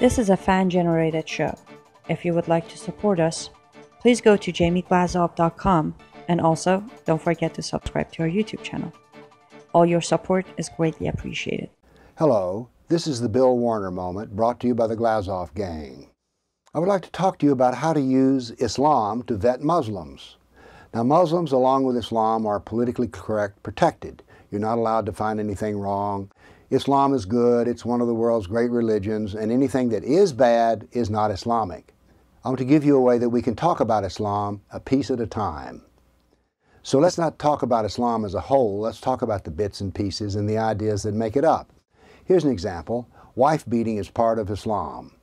This is a fan-generated show. If you would like to support us, please go to jamieglazoff.com, and also don't forget to subscribe to our YouTube channel. All your support is greatly appreciated. Hello, this is the Bill Warner Moment, brought to you by the Glazoff Gang. I would like to talk to you about how to use Islam to vet Muslims. Now, Muslims, along with Islam, are politically correct, protected. You're not allowed to find anything wrong. Islam is good, it's one of the world's great religions, and anything that is bad is not Islamic. I want to give you a way that we can talk about Islam a piece at a time. So let's not talk about Islam as a whole, let's talk about the bits and pieces and the ideas that make it up. Here's an example. Wife beating is part of Islam.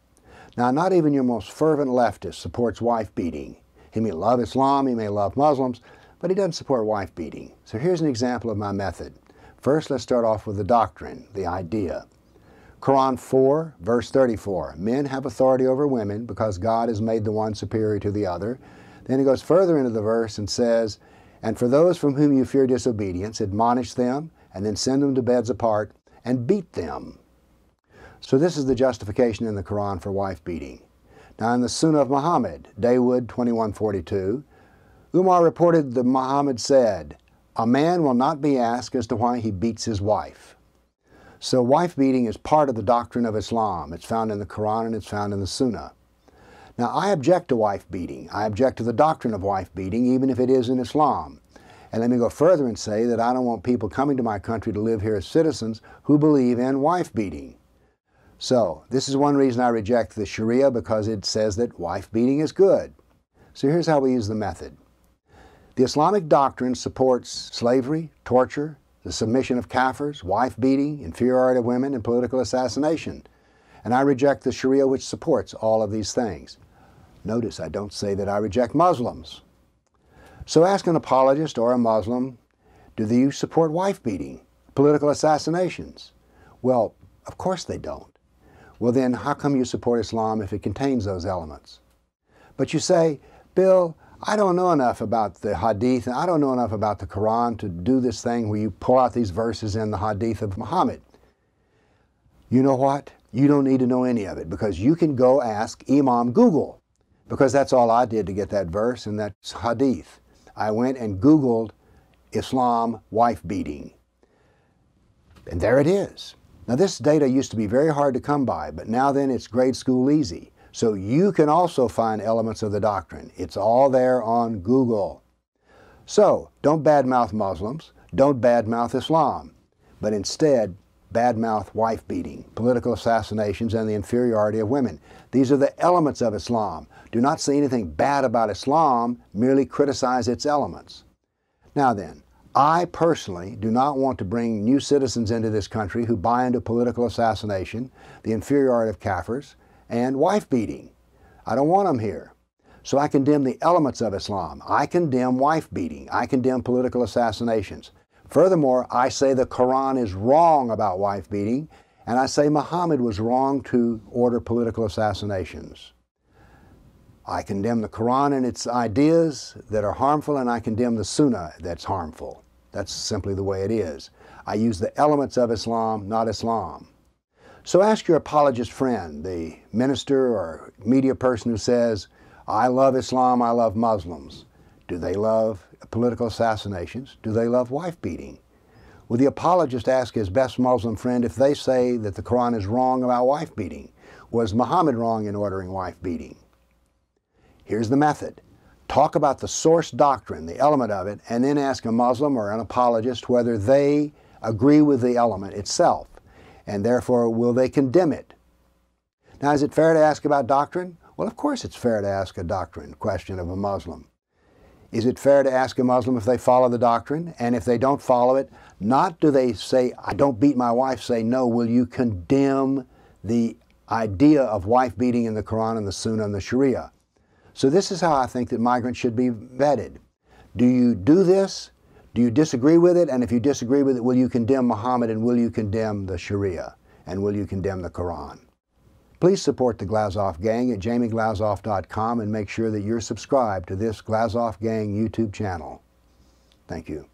Now, not even your most fervent leftist supports wife beating. He may love Islam, he may love Muslims, but he doesn't support wife beating. So here's an example of my method. First, let's start off with the doctrine, the idea. Quran 4, verse 34, men have authority over women because God has made the one superior to the other. Then he goes further into the verse and says, and for those from whom you fear disobedience, admonish them, and then send them to beds apart, and beat them. So this is the justification in the Quran for wife beating. Now in the Sunnah of Muhammad, Dawood 21:42, Umar reported that Muhammad said, a man will not be asked as to why he beats his wife. So wife beating is part of the doctrine of Islam. It's found in the Quran and it's found in the Sunnah. Now I object to wife beating. I object to the doctrine of wife beating, even if it is in Islam. And let me go further and say that I don't want people coming to my country to live here as citizens who believe in wife beating. So this is one reason I reject the Sharia, because it says that wife beating is good. So here's how we use the method. The Islamic doctrine supports slavery, torture, the submission of kafirs, wife beating, inferiority of women, and political assassination. And I reject the Sharia, which supports all of these things. Notice I don't say that I reject Muslims. So ask an apologist or a Muslim, do you support wife beating, political assassinations? Well, of course they don't. Well then, how come you support Islam if it contains those elements? But you say, Bill, I don't know enough about the Hadith, and I don't know enough about the Quran to do this thing where you pull out these verses in the Hadith of Muhammad. You know what? You don't need to know any of it, because you can go ask Imam Google, because that's all I did to get that verse and that Hadith. I went and Googled Islam wife beating. And there it is. Now this data used to be very hard to come by, but now then it's grade school easy. So you can also find elements of the doctrine. It's all there on Google. So don't badmouth Muslims, don't badmouth Islam, but instead badmouth wife beating, political assassinations, and the inferiority of women. These are the elements of Islam. Do not say anything bad about Islam, merely criticize its elements. Now then, I personally do not want to bring new citizens into this country who buy into political assassination, the inferiority of kafirs, and wife beating. I don't want them here. So I condemn the elements of Islam. I condemn wife beating. I condemn political assassinations. Furthermore, I say the Quran is wrong about wife beating, and I say Muhammad was wrong to order political assassinations. I condemn the Quran and its ideas that are harmful, and I condemn the Sunnah that's harmful. That's simply the way it is. I use the elements of Islam, not Islam. So ask your apologist friend, the minister or media person who says, I love Islam, I love Muslims. Do they love political assassinations? Do they love wife beating? Will the apologist ask his best Muslim friend if they say that the Quran is wrong about wife beating? Was Muhammad wrong in ordering wife beating? Here's the method. Talk about the source doctrine, the element of it, and then ask a Muslim or an apologist whether they agree with the element itself, and therefore will they condemn it. Now, is it fair to ask about doctrine? Well, of course it's fair to ask a doctrine question of a Muslim. Is it fair to ask a Muslim if they follow the doctrine? And if they don't follow it, not do they say, I don't beat my wife, say, no, will you condemn the idea of wife beating in the Quran and the Sunnah and the Sharia? So this is how I think that migrants should be vetted. Do you do this? Do you disagree with it? And if you disagree with it, will you condemn Muhammad, and will you condemn the Sharia? And will you condemn the Quran? Please support the Glazoff Gang at jamieglazoff.com and make sure that you're subscribed to this Glazoff Gang YouTube channel. Thank you.